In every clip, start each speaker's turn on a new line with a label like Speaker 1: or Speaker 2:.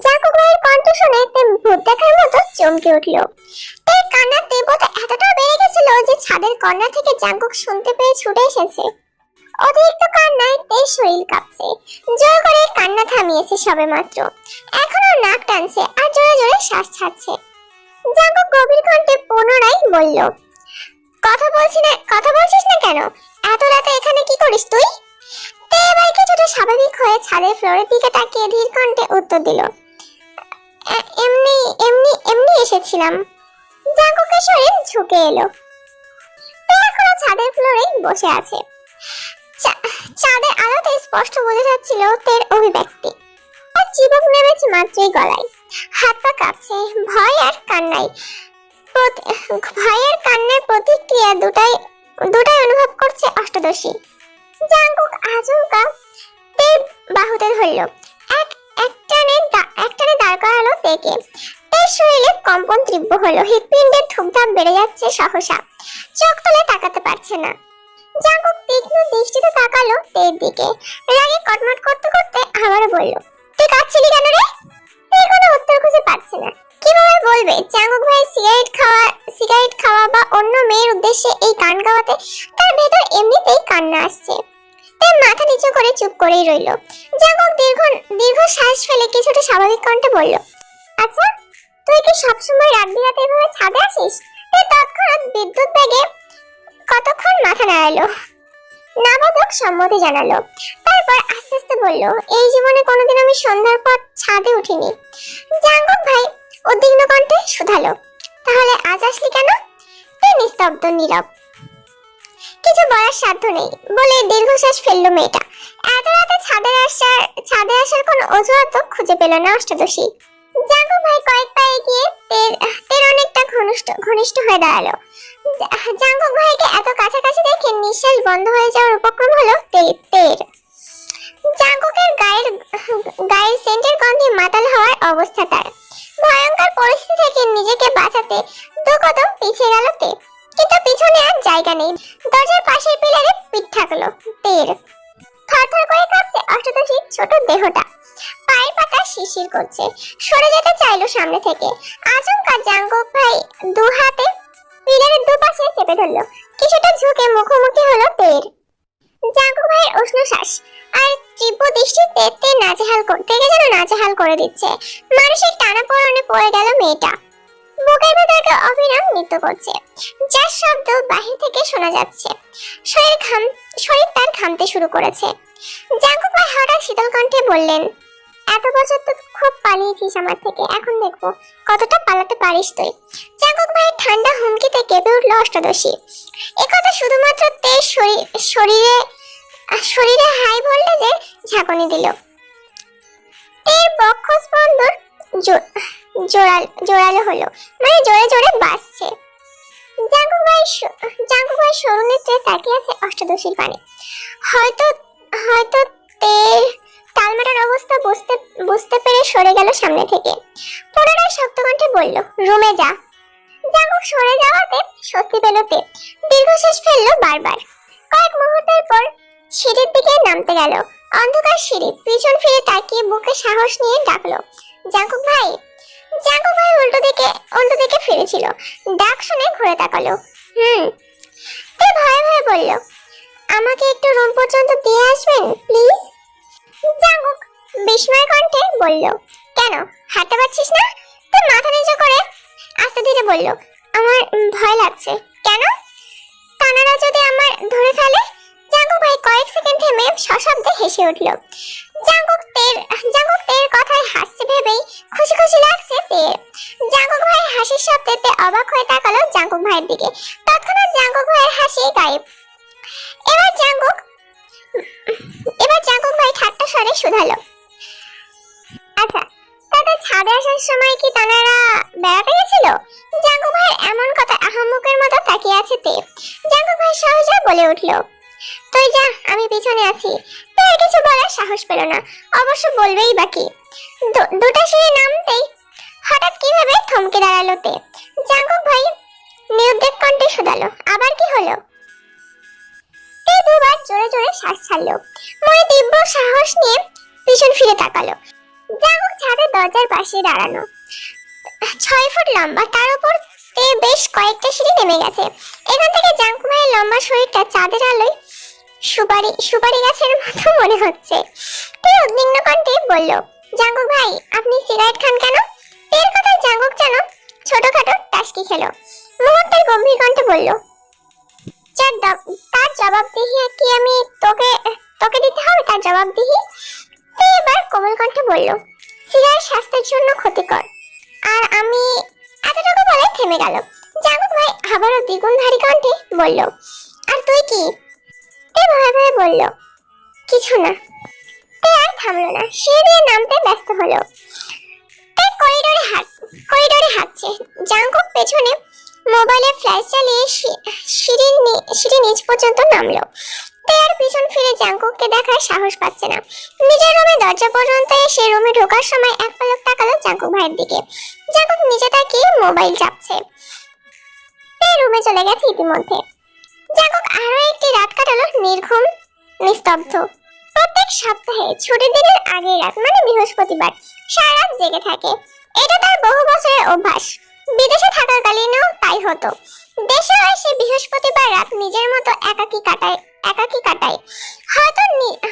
Speaker 1: Jungkook ভাইয়ের কণ্ঠ শুনে তে ভূত দেখার মতো চমকে উঠল। তার কান্নার তীব্রতা এতটা বেড়ে গেছিল যে ছাদের কর্নার থেকে জাঙ্কুক শুনতে পেয়ে ছুটে এসেছে। অতিরিক্ত কান্নায় তের শরীর কাঁপছে। জোর করে কান্না থামিয়েছে সবেমাত্র, এখনো নাক টানছে আর জোরে জোরে শ্বাস ছাড়ছে। জাঙ্কুক গভীর কণ্ঠে পুনরায় বলল, কথা বলছিস না কেন? এত রাতে এখানে কি করিস তুই? তে এবার কিছুটা স্বাভাবিক হয়ে ছাদের ফ্লোরের দিকে তাকিয়ে ধীর কণ্ঠে উত্তর দিল, এমনি এমনি এমনি এসেছিলাম। জাঙ্কুকের শরীর ঝুঁকে এলো। তে এখনো ছাদের ফ্লোরে বসে আছে। চাঁদের আলোতে স্পষ্ট বোঝা যাচ্ছিল তের অভিব্যক্তি। তার চিবুক নেমেছে মাত্রই গলায়, হাত পা কাঁপছে। ভয়ের কান্নার প্রতিক্রিয়া দুটাই অনুভব করছে অষ্টাদশী। জাঙ্কুক আচমকা তের বাহুতে ধরল, একটানে দাঁড় করালো তেকে। তের শরীরে কম্পন তীব্র হলো, হৃৎপিণ্ডের ধুকধাপ বেড়ে যাচ্ছে সহসা। চোখ তুলে তাকাতে পারছে না। জাঙ্কুক তীক্ষ্ণ দৃষ্টিতে তাকালো তের দিকে। রাগে কটমট করতে করতে আবারও বলল, তুই কাঁদছিলি কেন রে? তের কোনো উত্তর খুঁজে পাচ্ছে না। কিভাবে বলবে জাঙ্কুক ভাই সিগারেট খাওয়া বা অন্য মেয়ের উদ্দেশ্যে এই গান গাওয়াতে তার ভেতর এমনিতেই কান্না আসছে। তার মাথা নিচু করে চুপ করেই রইল। জাঙ্কুক দীর্ঘ শ্বাস ফেলে কিছুটা স্বাভাবিক কণ্ঠে বলল, আচ্ছা তুই কি সবসময় রাত বিরাতে এভাবে ছাদে আসিস? তৎক্ষণাৎ বিদ্যুৎ বেগে কতক্ষণ মাথা নাড়ালো, নাবাদক সম্মতি জানালো। তারপর আস্তে আস্তে বলল, এই জীবনে কোনোদিন আমি সন্ধ্যার পর ছাদে উঠিনি। জাঙ্কুক ভাই উদ্বিগ্ন কণ্ঠে শুধালো, তাহলে আজ আসলি কেন? নিস্তব্ধ নীরব, কিছু বলার সাধ্য নেই বলে দীর্ঘশ্বাস ফেললো মেয়েটা। এত রাতে ছাদে আসার কোনো অজুহাত খুঁজে পেল না অষ্টাদশী। জাঙ্কুক ভাই কয়েক পা এগিয়ে তের অনেকটা ঘনিষ্ঠ হয়ে দাঁড়ালো। জাঙ্কুক ভাইকে এত কাছাকাছি দেখে নিঃশ্বাস বন্ধ হয়ে যাওয়ার উপক্রম হলো তের। জাঙ্কুকের গায়ের সেন্টের গন্ধে মাতাল হওয়ার অবস্থা তার। ভয়ঙ্কর পরিস্থিতি থেকে নিজেকে বাঁচাতে দু কদম পিছিয়ে গেল তে, কিন্তু পিছনে আর জায়গা নেই। দরজার পাশের পিলারে পিঠ ঠাকলো তের। থরথর করে কাঁপছে অষ্টাদশীর ছোট দেহটা, পায়ের পাতা শিরশির করছে। সরে যেতে চাইলো সামনে থেকে। আচমকা জাঙ্কুক ভাই দু হাতে পিলারের দুপাশে চেপে ধরলো। কিছুটা ঝুঁকে মুখোমুখি হলো তের। জাঙ্কুক ভাইয়ের উষ্ণ শ্বাস আর তীব্র দৃষ্টি তেকে যেন নাজেহাল করে দিচ্ছে। মানসিক টানাপোড়েনে পড়ে গেল মেয়েটা। বুকের ভেতরকে অবিরাম নৃত্য করছে, যার শব্দ বাহির থেকে শোনা যাচ্ছে। শরীর তার ঘামতে শুরু করেছে। জাঙ্কুক ভাই হঠাৎ শীতল কণ্ঠে বললেন, এত বছর তো খুব পালিয়েছিস আমার থেকে, এখন দেখবো কতটা পালাতে পারিস তুই। জাঙ্কুক ভাইয়ের ঠান্ডা হুমকিতে কেঁপে উঠল অষ্টাদশী। একথা শুধুমাত্র তের শরীরে হাই ভোল্টেজে ঝাঁকুনি দিল। তের বক্ষ স্পন্দন জোরালো হলো, মানে জোরে জোরে বাজছে। জাঙ্কুক ভাই সরু নেত্রে তাকিয়ে আছে অষ্টাদশীর পানে। হয়তো তের তালমাটার অবস্থা বুঝতে পেরে সরে গেল সামনে থেকে। পুনরায় শক্ত কণ্ঠে বলল, রুমে যা। জাঙ্কুক সরে যাওয়াতে স্বস্তি পেল তে। দীর্ঘশ্বাস ফেললো বারবার। কয়েক মুহূর্তের পর সিঁড়ির দিকে নামতে গেল। অন্ধকার সিঁড়ি। পিছন ফিরে তাকিয়ে বুকে সাহস নিয়ে ডাকলো, জাঙ্কুক ভাই। জাঙ্কুক ভাই উল্টো দিকে ফিরেছিল। ডাক শুনে ঘুরে তাকালো। তে ভয়ে ভয়ে বলল, আমাকে একটু রুম পর্যন্ত দিয়ে আসবেন প্লিজ। জাঙ্কুক বিস্ময় কণ্ঠে বলল, কেন হাঁটতে পারছিস না? তে মাথা নিচু করে আস্তে ধীরে বলল, আমার ভয় লাগছে। কেন? তানারা যদি আমার ধরে ফেলে? জাঙ্কুক ভাই কয়েক সেকেন্ড থেমে সশব্দে হেসে উঠল। জাঙ্কুক তের কথায় হাসছে ভেবেই খুশি খুশি লাগছে তের। জাঙ্কুক ভাইয়ের হাসির শব্দে তে অবাক হয়ে তাকালো জাঙ্কুক ভাইয়ের দিকে। তৎক্ষণাৎ জাঙ্কুক ভাইয়ের হাসি গায়েব। এবার জাঙ্কুক ভাই ঠাট্টা স্বরে শুধালো, আচ্ছা তাদের ছাদে আসার সময় কি তানারা বেড়াতে গেছিল? জাঙ্কুক ভাইয়ের এমন কথা আহাম্মকের মতো তাকিয়ে আছে তে। জাঙ্কুক ভাই সহজে বলে উঠল, তুই যা, আমি পিছনে আছি। তে আর কিছু বলার সাহস পেল না, অবশ্য বলবেই বাকি। দুটা সিঁড়ি নামতেই হঠাৎ কিভাবে থমকে দাঁড়ালো তে। জাঙ্কুক ভাই নিরুদ্বেগ কণ্ঠে শুধালো, আবার কি হলো? তে দুবার জোরে জোরে শ্বাস ছাড়লো, মনে তীব্র সাহস নিয়ে পিছন ফিরে তাকালো। জাঙ্কুক ছাদের দরজার পাশে দাঁড়ানো, 6 ফুট লম্বা, তার উপর তে বেশ কয়েকটা সিঁড়ি নেমে গেছে। এখান থেকে জাঙ্কুক ভাইয়ের লম্বা শরীরটা চাঁদের আলোয় সুপারি গাছের মতো মনে হচ্ছে। তে উদ্বিগ্ন কণ্ঠে বলল, জাঙ্কুক ভাই, আপনি সিগারেট খান কেন? এর কথায় জাঙ্কুক যেন ছোটখাটো টাসকি খেলো। মুহূর্তের গম্ভীর কণ্ঠে বলল, তার জবাবদিহি কি আমি তোকে তোকে দিতে হবে? তার জবাবদিহি? তে এবার কোমল কণ্ঠে বলল, সিগারেট স্বাস্থ্যের জন্য ক্ষতিকর। আর আমি, এতটুকু বলে থেমে গেল। জাঙ্কুক ভাই আবারও দ্বিগুণ ভারী কণ্ঠে বলল, আর তুই কি? তে ভয়ে ভয়ে বলল, কিছু না। তে আর থামলো না, সিঁড়ি দিয়ে নামতে ব্যস্ত হলো। তে করিডোরে হাঁটছে, জাঙ্কুক পেছনে মোবাইলে ফ্ল্যাশ চালিয়ে সিঁড়ি নিচ পর্যন্ত নামলো। তে আর পিছন ফিরে জাঙ্কুককে দেখার সাহস পাচ্ছে না। নিজের রুমে দরজা পর্যন্ত এসে রুমে ঢোকার সময় এক পলক তাকালো জাঙ্কুক ভাইয়ের দিকে। জাঙ্কুক নিচে তাকিয়ে মোবাইল চাপছে। তে রুমে চলে গেছে ইতিমধ্যে। জাঙ্কুক আরো একটি রাত কাটালো নির্ঘুম, নিস্তব্ধ। প্রত্যেক সপ্তাহে ছুটির দিনের আগের রাত মানে বৃহস্পতিবার সারা রাত জেগে থাকে। এটা তার বহু বছরের অভ্যাস। বিদেশে থাকাকালীনও তাই হতো। দেশে এসে বৃহস্পতিবার রাত নিজের মতো একাকী কাটায়।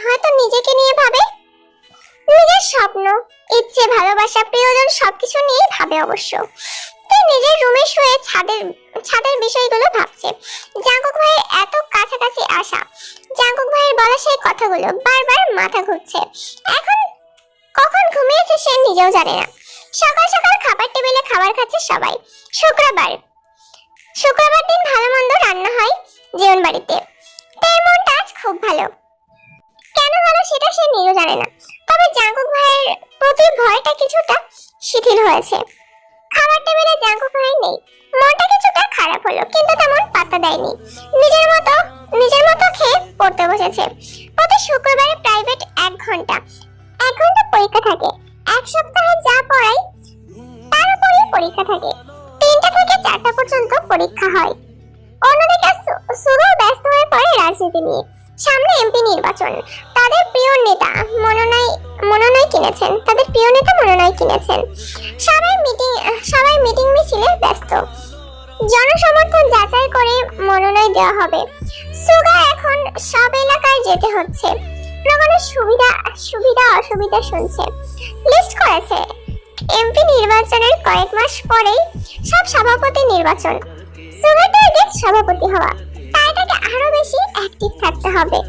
Speaker 1: হয়তো নিজেকে নিয়ে ভাবে, নিজের স্বপ্ন, ইচ্ছে, ভালোবাসা, প্রিয়জন সবকিছু নিয়ে ভাবে অবশ্য। নিজের রুমে শুয়ে ছাদের বিষয়গুলো ভাবছে। জাঙ্কুক ভাইয়ের এত কাছাকাছি আসা, জাঙ্কুক ভাইয়ের বলা সেই কথাগুলো বারবার মাথা ঘুরছে। এখন কখন ঘুমিয়েছে সে নিজেও জানে না। সকাল সকাল খাবার টেবিলে খাবার খাচ্ছে সবাই। শুক্রবার দিন ভালো মন্দ রান্না হয় জীবন বাড়িতে। তার মনটা আজ খুব ভালো। কেন ভালো সেটা সে নিজেও জানে না, তবে জাঙ্কুক ভাইয়ের প্রতি ভয়টা কিছুটা শিথিল হয়েছে। খাবার টেবিলে জাঙ্কুক ভাই নেই, মনটা কিছুটা খারাপ হলো, কিন্তু তেমন পাত্তা দেয়নি। নিজের মতো খেয়ে পড়তে বসেছে। প্রতি শুক্রবারে প্রাইভেট 1 ঘন্টা পরীক্ষা থাকে। এক সপ্তাহে যা পড়াই তার উপরই পরীক্ষা থাকে। 3টা থেকে 4টা পর্যন্ত পরীক্ষা হয়। অন্যদিকে সুরু ব্যস্ত হয়ে পড়ে রাজনীতি নিয়ে। সামনে এমপি নির্বাচন। তাদের প্রিয় নেতা মনোনয়ন কিনেছেন। সবাই মিটিং মিছিলে ব্যস্ত। জনসমর্থন যাচাই করে মনোনয়ন দেওয়া হবে। সুগা এখন সব এলাকায় যেতে হচ্ছে। জনগণের সুবিধা অসুবিধা শুনছে, লিস্ট করেছে। এমপি নির্বাচনের কয়েক মাস পরেই সব সভাপতি নির্বাচন। সুগার টার্গেট সভাপতি হওয়া, তাই তাকে আরো বেশি অ্যাক্টিভ থাকতে হবে।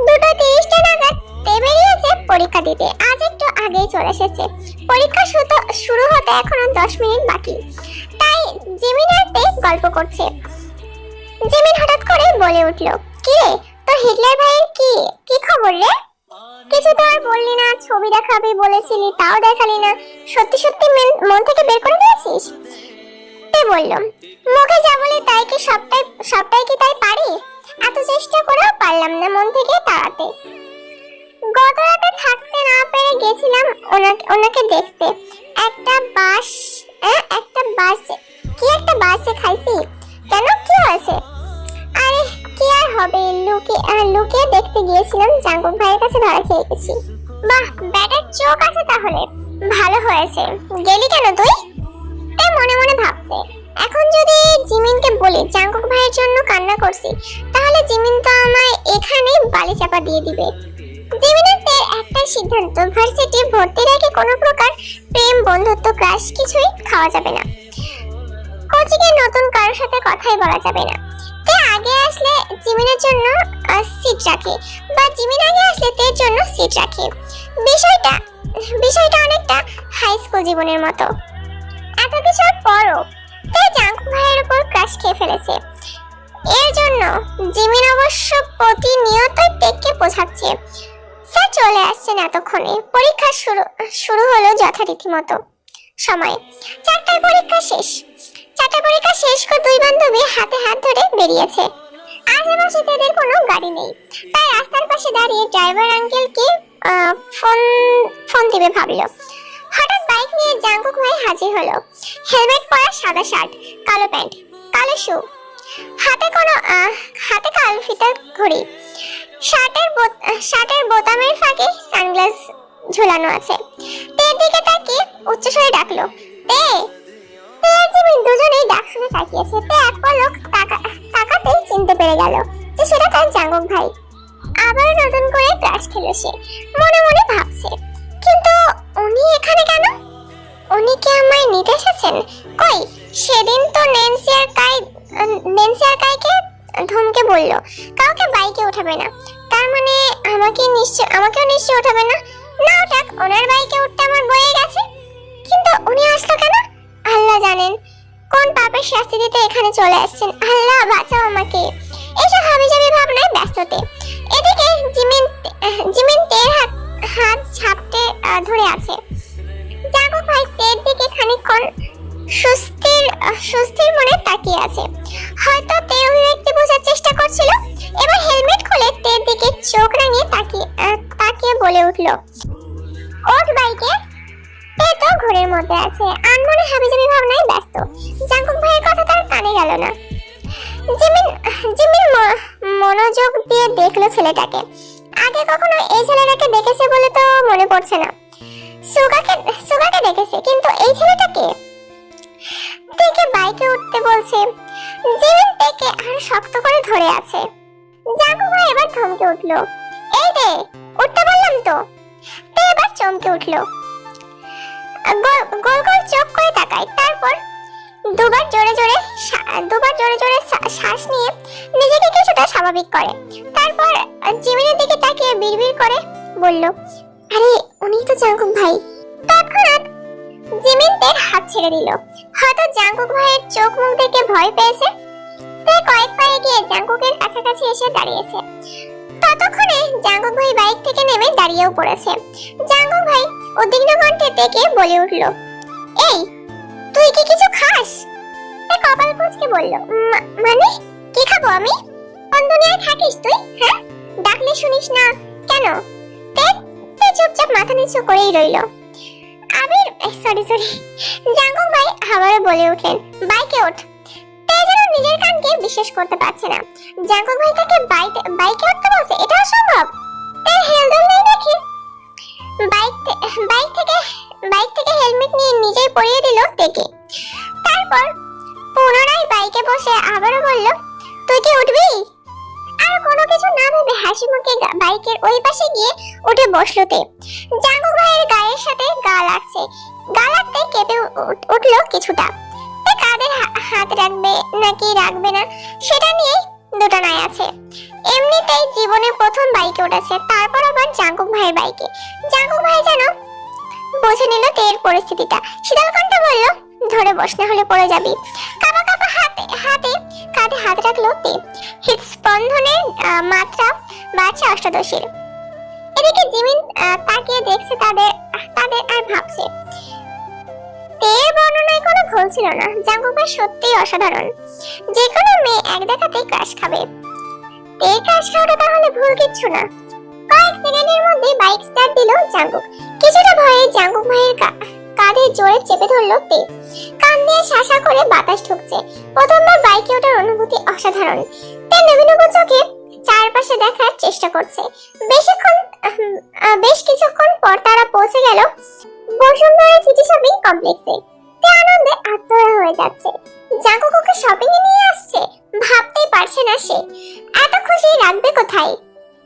Speaker 1: 2:30 নাগাদ তে বেরিয়েছে পরীক্ষা দিতে। আজ একটু আগেই চলে এসেছে। পরীক্ষা শুরু হতে এখনো 10 মিনিট বাকি। তাই জিমিন আর তে গল্প করছে। জিমিন হঠাৎ করে বলে উঠল, কি রে, তোর হিটলার ভাইয়ের কি খবর রে? কিছু তো আর বললি না, ছবি দেখাবি বলেছিলি তাও দেখালি না। সত্যি সত্যি মন থেকে বের করে দিয়েছিস? তে বলল, মুখে যা বলি তাই কি সবটাই কি তাই পারি? এত চেষ্টা করেও পারলাম না মন থেকে তাড়াতে। গত রাতে থাকতে না পেরে গেছিলাম ওনাকে দেখতে। একটা বাসে খাইছি। কেন, কি হয়েছে? আরে কি আর হবে, লুকিয়ে দেখতে গিয়েছিলাম, জাঙ্কুক ভাইয়ের কাছে ধরা খেয়ে গেছি। বাহ, ব্যাটার চোখ আছে তাহলে, ভালো হয়েছে। গেলি কেন তুই? মনে মনে ভাবছে, এখন যদি জিমিনকে বলি জাঙ্কুক ভাইয়ের জন্য কান্না করছি, তাহলে জিমিন তো আমায় এখানে বালি চাপা দিয়ে দিবে। জিমিনের একটা সিদ্ধান্ত, ভার্সিটি ভর্তির আগে কোনো প্রকার প্রেম, বন্ধুত্ব, ক্রাশ কিছুই খাওয়া যাবে না। কোচিংয়ে নতুন কারোর সাথে কথাই বলা যাবে না। তে আগে আসলে জিমিনের জন্য সিট রাখে, বা জিমিন আগে আসলে তের জন্য সিট রাখে। বিষয়টা অনেকটা হাই স্কুল জীবনের মতো। এত কিছুর পরও তে জাঙ্কুক ভাইয়ের উপর ক্রাশ খেয়ে ফেলেছে। এর জন্য জিমিন অবশ্য প্রতিনিয়তই তেকে বোঝাচ্ছে। স্যার চলে আসছেন এতক্ষণে। পরীক্ষা শুরু হলো যথারীতি মতো সময়ে। 4টায় পরীক্ষা শেষ। 4টা পরীক্ষা শেষ করে 2 বান্ধবী হাতে হাত ধরে বেরিয়েছে। আশেপাশে তাদের কোনো গাড়ি নেই, তাই রাস্তার পাশে দাঁড়িয়ে ড্রাইভার আঙ্কেলকে ফোন ফোন দিবে ভাবলো। হঠাৎ বাইক নিয়ে জাঙ্কুক ভাই হাজির হলো। হেলমেট পরা, সাদা শার্ট, কালো প্যান্ট, কালো শু, হাতে কালো ফিতার ঘড়ি, শার্টের বোতামের ফাঁকে সানগ্লাস ঝুলানো আছে। তের দিকে তাকিয়ে উচ্চস্বরে ডাকলো, তে। তে আর জিমিন দুজনেই ডাক শুনে তাকিয়েছে। তে এক পলক তাকাতেই চিনতে পেরে গেল যে সেটা তার জাঙ্কুক ভাই। আবার নতুন করে ক্রাশ খেলো সে, মনে মনে ভাবছে, কিন্তু উনি এখানে কেন? উনি কি আমায় নিতে এসেছেন? কই সেদিন তো ন্যান্সি আর কাইকে ধমকে বলল কাউকে বাইকে ওঠাবে না, তার মানে আমাকেও নিশ্চয় ওঠাবে না। না ওঠাক, ওনার বাইকে উঠতে আমার বয়ে গেছে, কিন্তু উনি আসলো কেন? আল্লাহ জানেন কোন পাপের শাস্তি দিতে এখানে চলে আসছেন। আল্লাহ বাঁচাও আমাকে। এসব হাবিজাবি ভাবনায় ব্যস্ততে এদিকে জিমিন তের হাত ঝাপটে ধরে আছে। জাঙ্কুক ভাই তের দিকে খানিকক্ষণ সুস্থির মনে তাকিয়ে আছে। হয়তো তে অভিব্যক্তি বোঝার চেষ্টা করছিল। এবার হেলমেট খুলে তের দিকে চোখ রাঙিয়ে তাকিয়ে বলে উঠল, ওঠ বাইকে। তে তো ঘোরের মধ্যে আছে, আনমনে হাবিজাবি ভাবনায় ব্যস্ত। জাঙ্কুক ভাইয়ের কথা তার কানে গেল না। জিমিন মনোযোগ দিয়ে দেখলো ছেলেটাকে। আগে কখনো এই ছেলেটাকে দেখেছে বলে তো মনে পড়ছে না। সুগাকে দেখেছে, কিন্তু এই ছেলেটাকে তেকে বাইকে উঠতে বলছে। জিমিন তেকে আরো শক্ত করে ধরে আছে। জাঙ্কুক ভাই এবার থমকে উঠলো। এই রে, উঠতে বললাম তো। তে এবার চমকে উঠলো, গোল গোল চোখ করে তাকায়। তারপর দুবার জোরে জোরে শ্বাস নিয়ে নিজেকে কিছুটা স্বাভাবিক করে। তারপর জিমিনের দিকে তাকিয়ে বিড়বিড় করে বলল, আরে উনি তো জাঙ্কুক ভাই। তৎক্ষণাৎ জিমিন তের হাত ছেড়ে দিল। হয়তো জাঙ্কুক ভাইয়ের চোখ মুখ দেখে ভয় পেয়েছে। তে কয়েক পা এগিয়ে জাঙ্কুকের কাছাকাছি এসে দাঁড়িয়েছে। ততক্ষণে জাঙ্কুক ভাই বাইক থেকে নেমে দাঁড়িয়েও পড়েছে। জাঙ্কুক ভাই উদ্বিগ্ন কণ্ঠে তেকে বলে উঠল, এই তুই কি কিছু খাস? তে কপাল কুঁচকে বলল, মানে কি খাবো আমি? কোন দুনিয়ায় থাকিস তুই? হ্যাঁ, ডাকলে শুনিস না কেন? তে চুপচাপ মাথা নিচু করেই রইল। সরি জাঙ্কুক ভাই আবারও বলে উঠলেন, বাইকে ওঠ। তে যেন নিজের কানকে বিশ্বাস করতে পারছে না। জাঙ্কুক ভাই তাকে বাইকে উঠতে বলছে, এটা অসম্ভব। তে হেলদোল নেই নাকি? বাইক থেকে হেলমেট নিয়ে নিজেই পরিয়ে দিল তেকে। তারপর পুনরায় বাইকে বসে আবারও বলল, তুই কি উঠবি? আর কোনো কিছু না ভেবে হাসি মুখে বাইকের ওই পাশে গিয়ে উঠে বসলো তে। জাঙ্কুক ভাইয়ের গায়ের সাথে গা লাগতে কেঁপে উঠলো কিছুটা। তে কাঁধে হাত রাখবে নাকি রাখবে না সেটা নিয়ে দুটানায় আছে। এমনিতেই জীবনে প্রথম বাইকে উঠেছে, তারপর আবার জাঙ্কুক ভাইয়ের বাইকে। জাঙ্কুক ভাই যেন বুঝে নিল তের পরিস্থিতিটা। শীতল কণ্ঠে বলল, ধরে বস, না হলে পড়ে যাবি। কাঁপা কাঁধে হাত রাখলো তে। হৃদস্পন্দনের মাত্রা বাড়ছে অষ্টাদশীর। এদিকে জিমিন তাকিয়ে দেখছে তাদের আর ভাবছে। তের বর্ণনায় কোনো ভুল ছিল না। জাঙ্কুক ভাই সত্যিই অসাধারণ। যে কোনো মেয়ে এক দেখাতেই ক্রাশ খাবে। তের ক্রাশ খাওয়াটা তাহলে ভুল কিচ্ছু না। কয়েক সেকেন্ডের মধ্যে বাইক স্টার্ট দিল জাঙ্কুক। কিছুটা ভয়ে জাঙ্কুক ভাইয়ের কাঁধে জোরে চেপে ধরলো তে। কান দিয়ে শাসা করে বাতাস ঢুকছে। প্রথমবার বাইকে ওঠার অনুভূতি অসাধারণ। তে নবীনব চোখে চারপাশে দেখার চেষ্টা করছে। বেশ কিছুক্ষণ পর তারা পৌঁছে গেল বসুন্ধরা সিটি শপিং কমপ্লেক্সে। তে আনন্দে আত্মহারা হয়ে যাচ্ছে। জাঙ্কুক ওকে শপিং এ নিয়ে আসছে, ভাবতেই পারছে না সে। এত খুশি রাখবে কোথায়?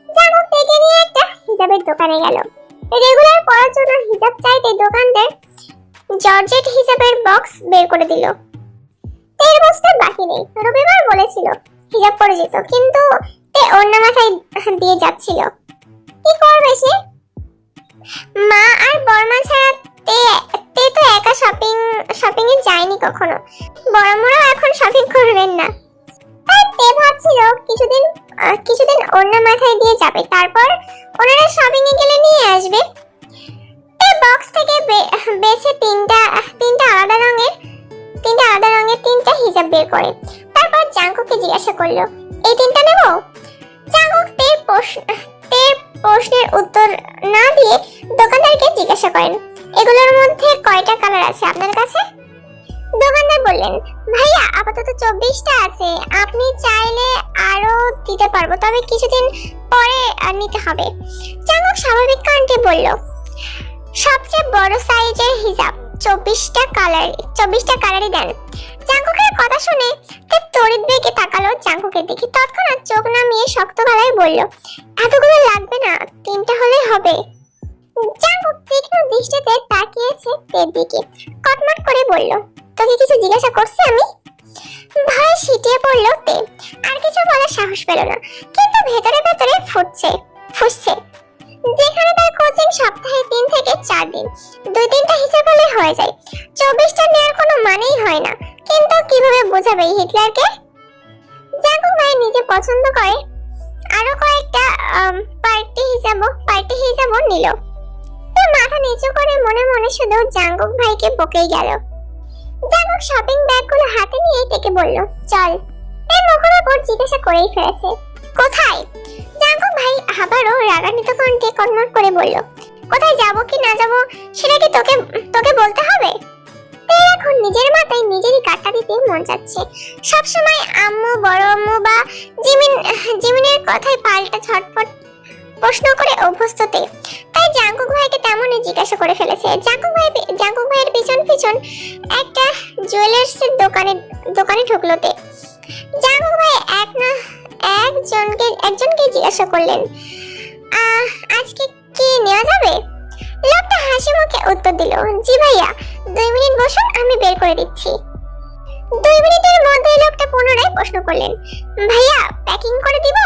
Speaker 1: জাঙ্কুক তেকে নিয়ে একটা হিজাবের দোকানে গেল। রেগুলার পরার জন্য হিজাব চাইতে দোকানদার জর্জেট হিজাবের বক্স বের করে দিল। তের বক্সটা বাকি নেই। রবিবার বলেছিল হিজাব পরে যেত, কিন্তু তে অন্য মাথায় দিয়ে যাচ্ছিল। কি করবে সে? মা আর বর্মা ছাড়া তে তো একা শপিং এ যায়নি কখনো। বড়মারাও এখন শপিং করবেন না। তাই তে ভাবছিল কিছুদিন অন্য মাথায় দিয়ে যাবে, তারপর ওনারা শপিং এ গেলে নিয়ে আসবে। তে বক্স থেকে বেছে তিনটা আলাদা রঙের তিনটা হিজাব বের করে। তারপর জাঙ্কুককে জিজ্ঞাসা করলো, এই তিনটা নেব প্রশ্নের উত্তর না দিয়ে দোকানদারকে জিজ্ঞাসা করেন, এগুলোর মধ্যে কয়টা কালার আছে আপনার কাছে? দোকানদার বললেন, ভাইয়া আপাতত 24টা আছে, আপনি চাইলে আরো দিতে পারবো, তবে কিছুদিন পরে নিতে হবে। জাঙ্কুক স্বাভাবিক কণ্ঠে বলল, সবচেয়ে বড় সাইজের হিজাব 24টা কালারই দেন। জাঙ্কুকের কথা শুনে তে তড়িৎ বেগে তাকালো জাঙ্কুকের দিকে। তৎক্ষণাৎ চোখ নামিয়ে শক্ত গলায় বলল, এতগুলো লাগবে না, 3টা হলেই হবে। জাঙ্কুক তীক্ষ্ণ দৃষ্টিতে তাকিয়েছে তের দিকে, কটমট করে বলল, তোকে কিছু জিজ্ঞাসা করছি আমি? ভয় সিটিয়ে পড়ল তে, আর কিছু বলার সাহস পেল না, কিন্তু ভেতরে ভেতরে ফুসছে। যেখানে তার কোচিং সপ্তাহে 3 থেকে 4 দিন, 2-3টা হিসাব হলে হয়ে যায়, 24টা নেওয়ার কোনো মানেই হয় না। কিন্তু কিভাবে বোঝাবে হিটলারকে? জাঙ্কুক ভাই নিজে পছন্দ করে আরো কয়েকটা পার্টি হিসাবও নিল। তো মাথা নিচু করে মনে মনে শুধু জাঙ্কুক ভাইকে বকেই গেল। জাঙ্কুক শপিং ব্যাগগুলো হাতে নিয়ে থেকে বলল, চল। এর মুখের উপর জিজ্ঞাসা করেই ফেলেছে, কোথায়? জাঙ্কুক ভাই আবারও রাগান্বিত কণ্ঠে কটমট করে বলল, কোথায় যাব কি না যাব সেটা কি তোকে বলতে হবে? এখন নিজের মাথায় নিজেরই কাটটা দিতে মন যাচ্ছে। সবসময় আম্মু, বড় আম্মু বা জিমিনের কথায় পাল্টা ছটফট প্রশ্ন করে অভ্যস্ততে, তাই জাঙ্কুক ভাইকে তেমনই জিজ্ঞাসা করে ফেলেছে। জাঙ্কুক ভাইয়ের পিছন একটা জুয়েলার্সের দোকানে ঢুকলো তে। জাঙ্কুক ভাই একজনকে জিজ্ঞাসা করলেন, আজকে কি নেওয়া যাবে? লোকটা হাসি মুখে উত্তর দিল, জি ভাইয়া, 2 মিনিট বসুন, আমি বের করে দিচ্ছি। 2 মিনিটের মধ্যে লোকটা পুনরায় প্রশ্ন করলেন, ভাইয়া প্যাকিং করে দিব?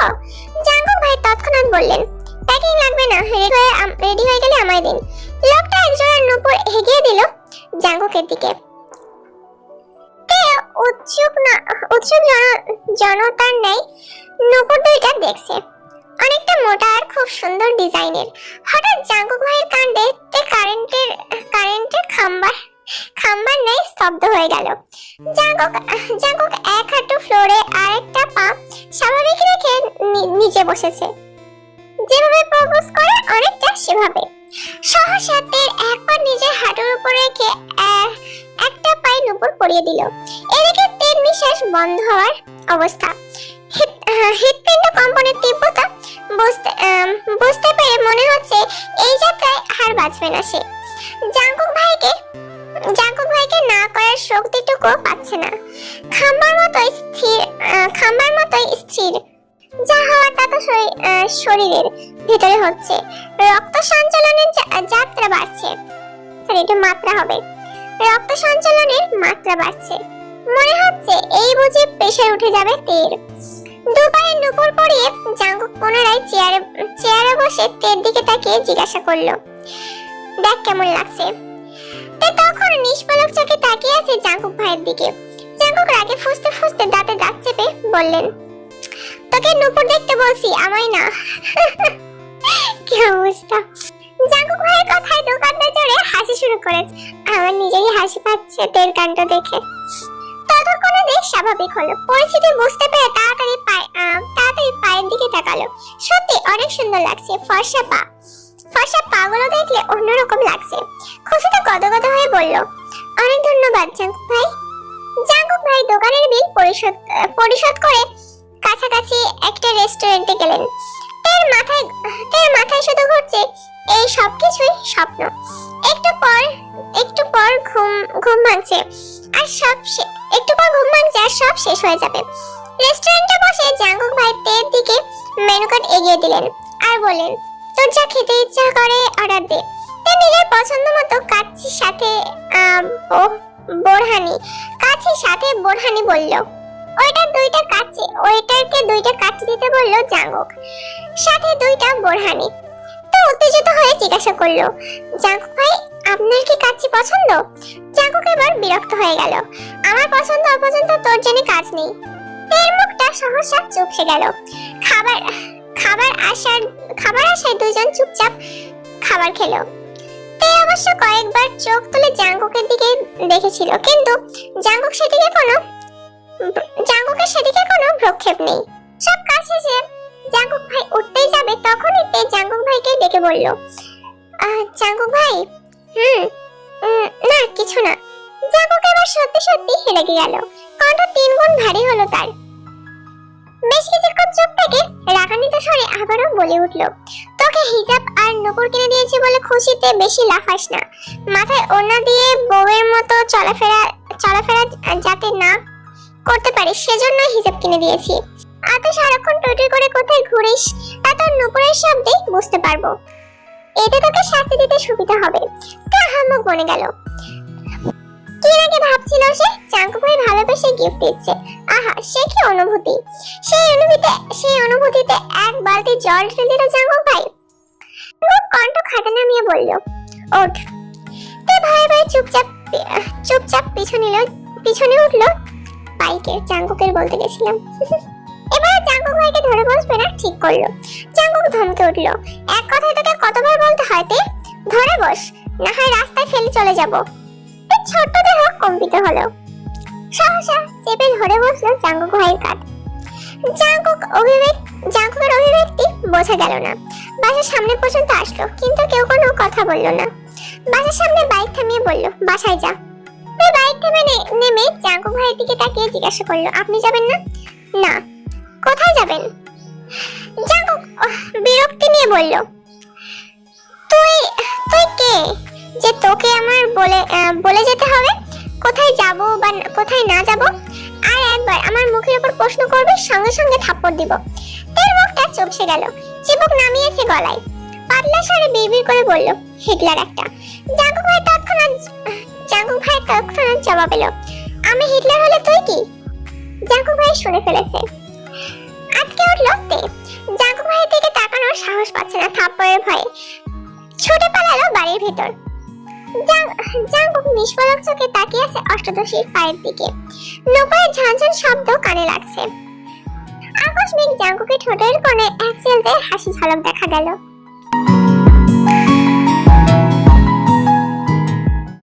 Speaker 1: জাঙ্কুক ভাই তৎক্ষণাৎ বললেন, প্যাকিং লাগবে না, রেডি হয়ে গেলে আমায় দিন। লোকটা একজোড়া নূপুর এগিয়ে দিল জাঙ্কুকের দিকে। উৎসুক জনতার ন্যায় নূপুর দুইটা দেখছে, অনেকটা মোটা আর খুব সুন্দর ডিজাইনের। হঠাৎ জাঙ্কুক ভাইয়ের কাণ্ডে কারেন্টের খাম্বার ন্যায় স্তব্ধ হয়ে গেল। জাঙ্কুক এক হাঁটু ফ্লোরে আর একটা পা স্বাভাবিক রেখে নিচে বসেছে, যেভাবে প্রপোজ করে অনেকটা সেভাবে। সহসা তের এক পা নিজের হাঁটুর উপর রেখে একটা পায়ে নূপুর পরিয়ে দিল। এদিকে তের নিঃশ্বাস বন্ধ হওয়ার অবস্থা। হৃৎপিণ্ড কম্পনের তীব্রতা বুঝতে পেরে মনে হচ্ছে এই যাত্রায় আর বাঁচবে না সে। জাঙ্কুক ভাইকে না করার শক্তিটুকু পাচ্ছে না। খাম্বার মতোই স্থির, যা হওয়ার তা তো শরীরের ভিতরে হচ্ছে। রক্ত সঞ্চালনের যাত্রা বাড়ছে, রক্ত সঞ্চালনের মাত্রা বাড়ছে। মনে হচ্ছে এই বুঝি প্রেসার উঠে যাবে তের। দুপায়ে নূপুর পরিয়ে জাঙ্কুক পুনরায় চেয়ারে বসে তের দিকে তাকিয়ে জিজ্ঞাসা করলো, দেখ কেমন লাগছে? তে তখন নিষ্পলক চোখে তাকিয়ে আছে জাঙ্কুক ভাইয়ের দিকে। জাঙ্কুক রাগে ফুঁসতে দাঁতে দাঁত চেপে বললেন, তোকে নূপুর দেখতে বলছি, আমায় না। কি অবস্থা! জাঙ্কুক ভাইয়ের কথায় দোকানদার জোরে হাসি শুরু করেছে। আমার নিজেরই হাসি পাচ্ছে তের কাণ্ড দেখে। ততক্ষণে দেখ স্বাভাবিক হলো, পরিস্থিতি বুঝতে পেরে তাড়াতাড়ি পায়ের দিকে তাকালো। সত্যি অনেক সুন্দর লাগছে। ফর্সা পাগুলো দেখলে অন্যরকম লাগছে। খুশিতে গদগদ হয়ে বলল, অনেক ধন্যবাদ জাঙ্কুক ভাই। জাঙ্কুক ভাই দোকানের বিল পরিশোধ করে কাছাকাছি একটা রেস্টুরেন্টে গেলেন। তের মাথায় শুধু ঘুরছে এই সবকিছুই স্বপ্ন। একটু পর ঘুম ভাঙছে আর সব শেষ হয়ে যাবে। রেস্টুরেন্টে বসে জাঙ্কুক ভাই তের দিকে মেনু কার্ড এগিয়ে দিলেন আর বললেন, তোর যা খেতে ইচ্ছা করে অর্ডার দে। তে নিজের পছন্দ মতো কাচ্চির সাথে বোরহানি বলল। ওয়েটারকে 2টা কাচ্চি দিতে বলল জাঙ্কুক, সাথে 2টা বোরহানি। তো উত্তেজিত হয়ে জিজ্ঞাসা করলো, জাঙ্কুক ভাই আপনার কি কাচ্চি পছন্দ? জাঙ্কুক এবার বিরক্ত হয়ে গেল, আমার পছন্দ অপছন্দ তোর জন্য কাজ নেই। এর মুখটা সহসা চুপসে গেল। খাবার আসায় দুজন চুপচাপ খাবার খেলো। তে অবশ্য কয়েকবার চোখ তুলে জাঙ্কুকের দিকে দেখেছিল, কিন্তু জাঙ্কুকের সেদিকে কোনো ভ্রক্ষেপ নেই। সব কাজ শেষে জাঙ্কুক ভাই উঠতেই যাবে তখনই তে জাঙ্কুক ভাইকে ডেকে বলল, জাঙ্কুক ভাই। না কিছু না। জাঙ্কুক এবার সত্যি সত্যি হেলে গেল, কণ্ঠ 3 গুণ ভারী হলো তার। বেশ কিছুক্ষণ চুপ থেকে রাগান্বিত স্বরে আবারও বলে উঠল, তোকে হিজাব আর নূপুর কিনে দিয়েছি বলে খুশিতে বেশি লাফাস না। মাথায় ওড়না দিয়ে বউয়ের মতো চলাফেরা যাতে না করতে পারিস সেজন্য হিজাব কিনে দিয়েছি। আর তো সারাক্ষণ টুইটুই করে কোথায় ঘুরিস তা তোর নূপুরের শব্দে বুঝতে পারবো। এতে তোকে শাস্তি দিতে সুবিধা হবে। তা হাম্মক বনে গেল। কি আগে ভাবছিল সে জাঙ্কুক ভাই ভালোবেসে গিফট দিচ্ছে। আহা সে কি অনুভূতি! সেই অনুভূতিতে এক বালতি জল ঢেলে দিল জাঙ্কুক ভাই। কণ্ঠ খাটে নামিয়ে বলল, ওঠ। তে ভয়ে ভয়ে চুপচাপ পিছনে উঠলো বাইকে। জাঙ্কুকের বলতে গেছিলাম। এবার জাঙ্কুক ভাইকে ধরে বসবে না ঠিক করলো। জাঙ্কুক ধমকে উঠলো, এক কথায় তোকে কতবার বলতে হয় তে? ধরে বস, না হয় রাস্তায় ফেলে চলে যাবো। ছোট্ট দেহ কম্পিত হলো। সহসা চেপে ধরে বসলো জাঙ্কুক ভাইয়ের কাঁধ। জাঙ্কুকের অভিব্যক্তি বোঝা গেল না। বাসার সামনে পর্যন্ত আসলো কিন্তু কেউ কোনো কথা বললো না। বাসার সামনে বাইক থামিয়ে বলল, বাসায় যা। তুই বাইক থেমে নেমে জাঙ্কুক ভাইয়ের দিকে তাকিয়ে জিজ্ঞাসা করলো, আপনি যাবেন না? না। কোথায় যাবেন? জাঙ্কুক বিরক্তি নিয়ে বলল, তুই কে যে তোকে আমার বলে যেতে হবে কোথায় যাব বা কোথায় না যাব? আর একবার আমার মুখের উপর প্রশ্ন করবে সঙ্গে সঙ্গে থাপ্পড় দিব। তোর মুখটা চুপসে গেল, চিবুক নামিয়েছে গলায়। পাতলা স্বরে বিড়বিড় করে বলল, হিটলার একটা। জাঙ্কুক ভাই তৎক্ষণাৎ জবাব এলো, আমি হিটলার হলে তুই কি? জাঙ্কুক ভাই শুনে ফেলেছে। আটকে উঠল তে। জাঙ্কুক ভাইয়ের দিকে তাকানোর সাহস পাচ্ছে না থাপ্পড়ের ভয়ে। ছুটে পালালো বাড়ির ভিতর। জাঙ্কুক নিষ্পলক চোখে তাকিয়ে আছে অষ্টদশীর পায়ের দিকে। নূপুরের ঝনঝন শব্দ কানে লাগছে। আকস্মিক জাঙ্কুকের ঠোঁটের কোণে এক চেলতে হাসি ঝলক দেখা গেল।